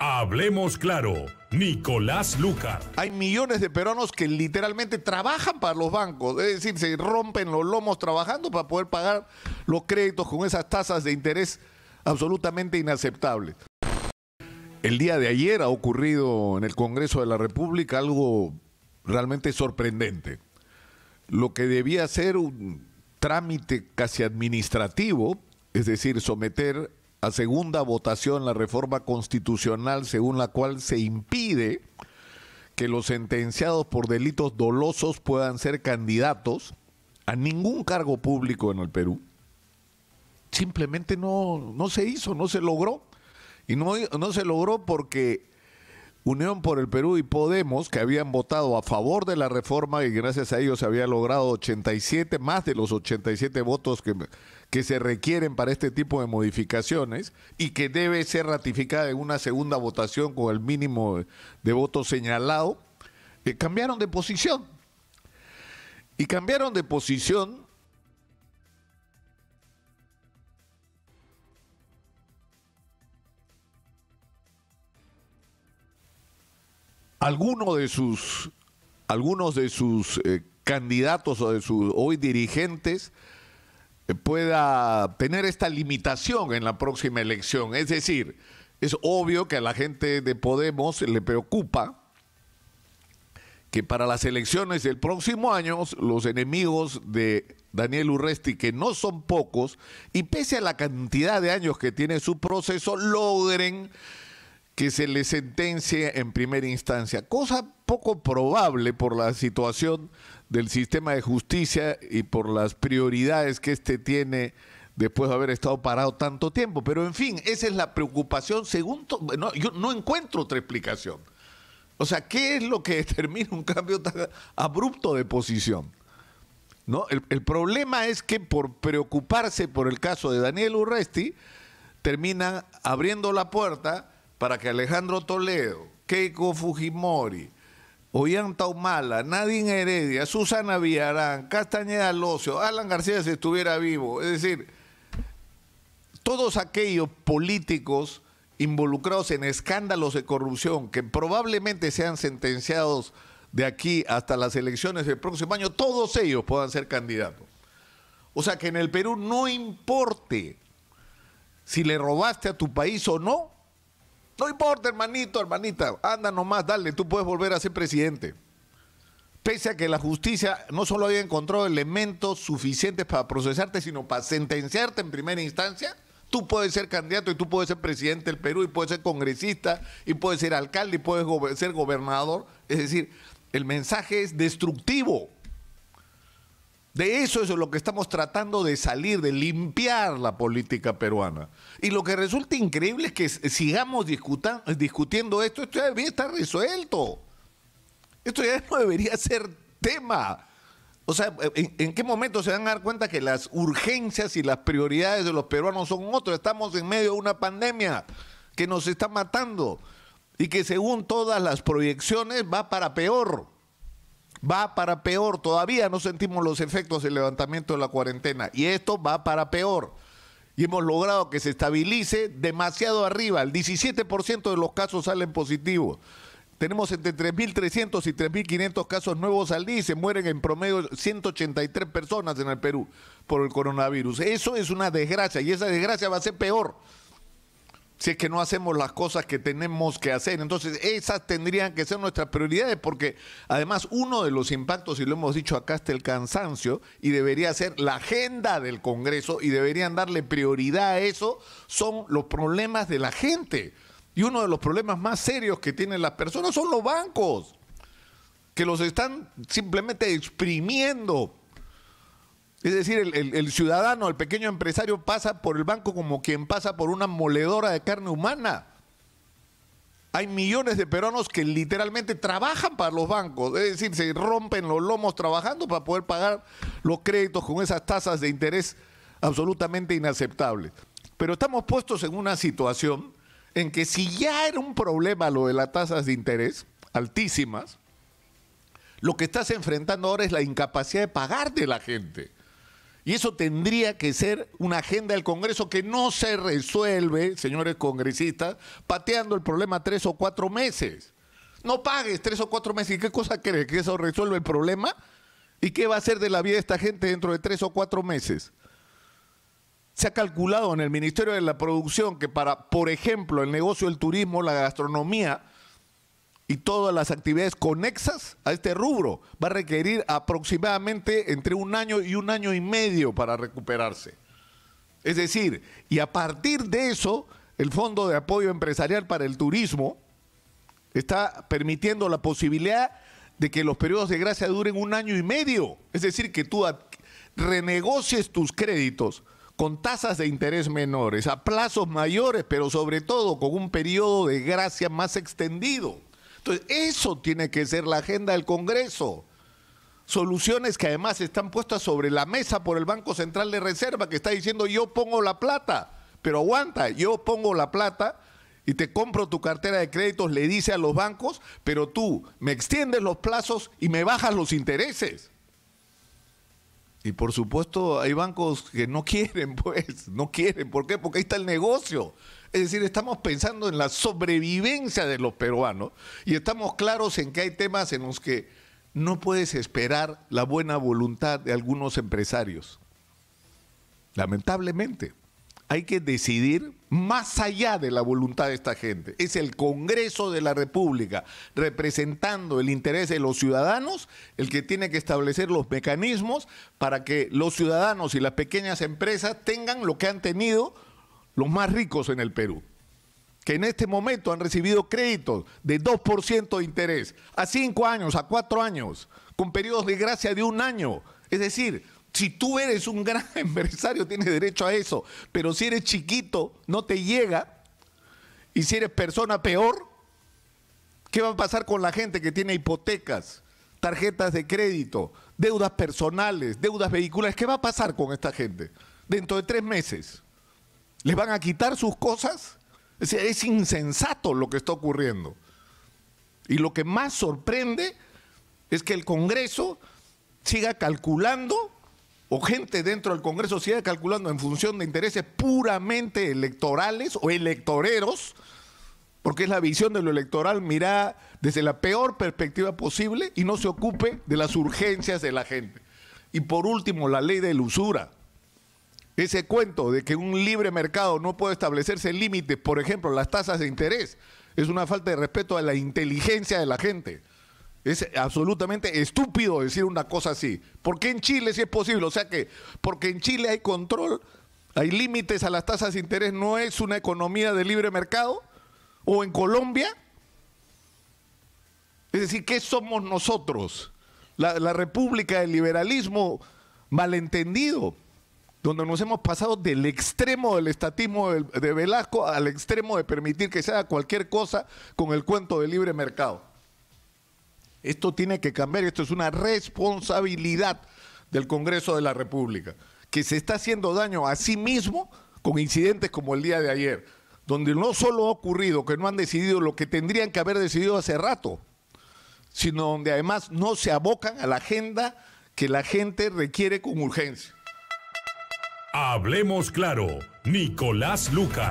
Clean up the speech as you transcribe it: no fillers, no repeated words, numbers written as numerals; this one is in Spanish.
Hablemos claro, Nicolás Lucar. Hay millones de peruanos que literalmente trabajan para los bancos, es decir, se rompen los lomos trabajando para poder pagar los créditos con esas tasas de interés absolutamente inaceptables. El día de ayer ha ocurrido en el Congreso de la República algo realmente sorprendente. Lo que debía ser un trámite casi administrativo, es decir, someter a segunda votación la reforma constitucional según la cual se impide que los sentenciados por delitos dolosos puedan ser candidatos a ningún cargo público en el Perú. Simplemente no se hizo, no se logró. Y no se logró porque Unión por el Perú y Podemos, que habían votado a favor de la reforma y gracias a ellos se había logrado 87, más de los 87 votos que se requieren para este tipo de modificaciones y que debe ser ratificada en una segunda votación con el mínimo de votos señalado, cambiaron de posición. Y cambiaron de posición algunos de sus candidatos o de sus hoy dirigentes pueda tener esta limitación en la próxima elección. Es decir, es obvio que a la gente de Podemos le preocupa que para las elecciones del próximo año los enemigos de Daniel Urresti, que no son pocos, y pese a la cantidad de años que tiene su proceso, logren que se le sentencie en primera instancia, cosa poco probable por la situación del sistema de justicia y por las prioridades que éste tiene después de haber estado parado tanto tiempo. Pero en fin, esa es la preocupación yo no encuentro otra explicación. O sea, ¿qué es lo que determina un cambio tan abrupto de posición? ¿No? El problema es que por preocuparse por el caso de Daniel Urresti, termina abriendo la puerta para que Alejandro Toledo, Keiko Fujimori, Ollanta Humala, Nadine Heredia, Susana Villarán, Castañeda Locio, Alan García si estuviera vivo, es decir, todos aquellos políticos involucrados en escándalos de corrupción que probablemente sean sentenciados de aquí hasta las elecciones del próximo año, todos ellos puedan ser candidatos. O sea que en el Perú no importe si le robaste a tu país o no, no importa, hermanito, hermanita, anda nomás, dale, tú puedes volver a ser presidente. Pese a que la justicia no solo había encontrado elementos suficientes para procesarte, sino para sentenciarte en primera instancia, tú puedes ser candidato y tú puedes ser presidente del Perú y puedes ser congresista y puedes ser alcalde y puedes ser gobernador. Es decir, el mensaje es destructivo. De eso es lo que estamos tratando de salir, de limpiar la política peruana. Y lo que resulta increíble es que sigamos discutiendo esto ya debería estar resuelto. Esto ya no debería ser tema. O sea, ¿en qué momento se van a dar cuenta que las urgencias y las prioridades de los peruanos son otras? Estamos en medio de una pandemia que nos está matando y que según todas las proyecciones va para peor. Va para peor, todavía no sentimos los efectos del levantamiento de la cuarentena y esto va para peor. Y hemos logrado que se estabilice demasiado arriba, el 17% de los casos salen positivos. Tenemos entre 3.300 y 3.500 casos nuevos al día y se mueren en promedio 183 personas en el Perú por el coronavirus. Eso es una desgracia y esa desgracia va a ser peor si es que no hacemos las cosas que tenemos que hacer. Entonces esas tendrían que ser nuestras prioridades porque además uno de los impactos, y lo hemos dicho acá hasta el cansancio, y debería ser la agenda del Congreso y deberían darle prioridad a eso, son los problemas de la gente. Y uno de los problemas más serios que tienen las personas son los bancos, que los están simplemente exprimiendo. Es decir, el ciudadano, el pequeño empresario pasa por el banco como quien pasa por una moledora de carne humana. Hay millones de peruanos que literalmente trabajan para los bancos, es decir, se rompen los lomos trabajando para poder pagar los créditos con esas tasas de interés absolutamente inaceptables. Pero estamos puestos en una situación en que si ya era un problema lo de las tasas de interés altísimas, lo que estás enfrentando ahora es la incapacidad de pagar de la gente. Y eso tendría que ser una agenda del Congreso que no se resuelve, señores congresistas, pateando el problema 3 o 4 meses. No pagues 3 o 4 meses. ¿Y qué cosa crees? ¿Que eso resuelve el problema? ¿Y qué va a hacer de la vida de esta gente dentro de 3 o 4 meses? Se ha calculado en el Ministerio de la Producción que para, por ejemplo, el negocio del turismo, la gastronomía y todas las actividades conexas a este rubro va a requerir aproximadamente entre 1 año y 1 año y medio para recuperarse. Es decir, y a partir de eso, el Fondo de Apoyo Empresarial para el Turismo está permitiendo la posibilidad de que los periodos de gracia duren 1 año y medio. Es decir, que tú renegocies tus créditos con tasas de interés menores, a plazos mayores, pero sobre todo con un periodo de gracia más extendido. Entonces, eso tiene que ser la agenda del Congreso. Soluciones que además están puestas sobre la mesa por el Banco Central de Reserva, que está diciendo yo pongo la plata, pero aguanta, yo pongo la plata y te compro tu cartera de créditos, le dice a los bancos, pero tú me extiendes los plazos y me bajas los intereses. Y por supuesto hay bancos que no quieren, pues, no quieren. ¿Por qué? Porque ahí está el negocio. Es decir, estamos pensando en la sobrevivencia de los peruanos y estamos claros en que hay temas en los que no puedes esperar la buena voluntad de algunos empresarios. Lamentablemente, hay que decidir más allá de la voluntad de esta gente. Es el Congreso de la República, representando el interés de los ciudadanos, el que tiene que establecer los mecanismos para que los ciudadanos y las pequeñas empresas tengan lo que han tenido los más ricos en el Perú, que en este momento han recibido créditos de 2% de interés, a 5 años, a 4 años, con periodos de gracia de 1 año. Es decir, si tú eres un gran empresario, tienes derecho a eso, pero si eres chiquito, no te llega, y si eres persona peor, ¿qué va a pasar con la gente que tiene hipotecas, tarjetas de crédito, deudas personales, deudas vehiculares? ¿Qué va a pasar con esta gente dentro de 3 meses? ¿Les van a quitar sus cosas? Es insensato lo que está ocurriendo. Y lo que más sorprende es que el Congreso siga calculando, o gente dentro del Congreso siga calculando en función de intereses puramente electorales o electoreros, porque es la visión de lo electoral mirada desde la peor perspectiva posible y no se ocupe de las urgencias de la gente. Y por último, la ley de la usura. Ese cuento de que un libre mercado no puede establecerse límites, por ejemplo, las tasas de interés, es una falta de respeto a la inteligencia de la gente. Es absolutamente estúpido decir una cosa así. ¿Por qué en Chile sí es posible? O sea que porque en Chile hay control, hay límites a las tasas de interés, ¿no es una economía de libre mercado? ¿O en Colombia? Es decir, ¿qué somos nosotros? La república del liberalismo malentendido, donde nos hemos pasado del extremo del estatismo de Velasco al extremo de permitir que se haga cualquier cosa con el cuento del libre mercado. Esto tiene que cambiar, esto es una responsabilidad del Congreso de la República, que se está haciendo daño a sí mismo con incidentes como el día de ayer, donde no solo ha ocurrido que no han decidido lo que tendrían que haber decidido hace rato, sino donde además no se abocan a la agenda que la gente requiere con urgencia. Hablemos claro, Nicolás Lucar.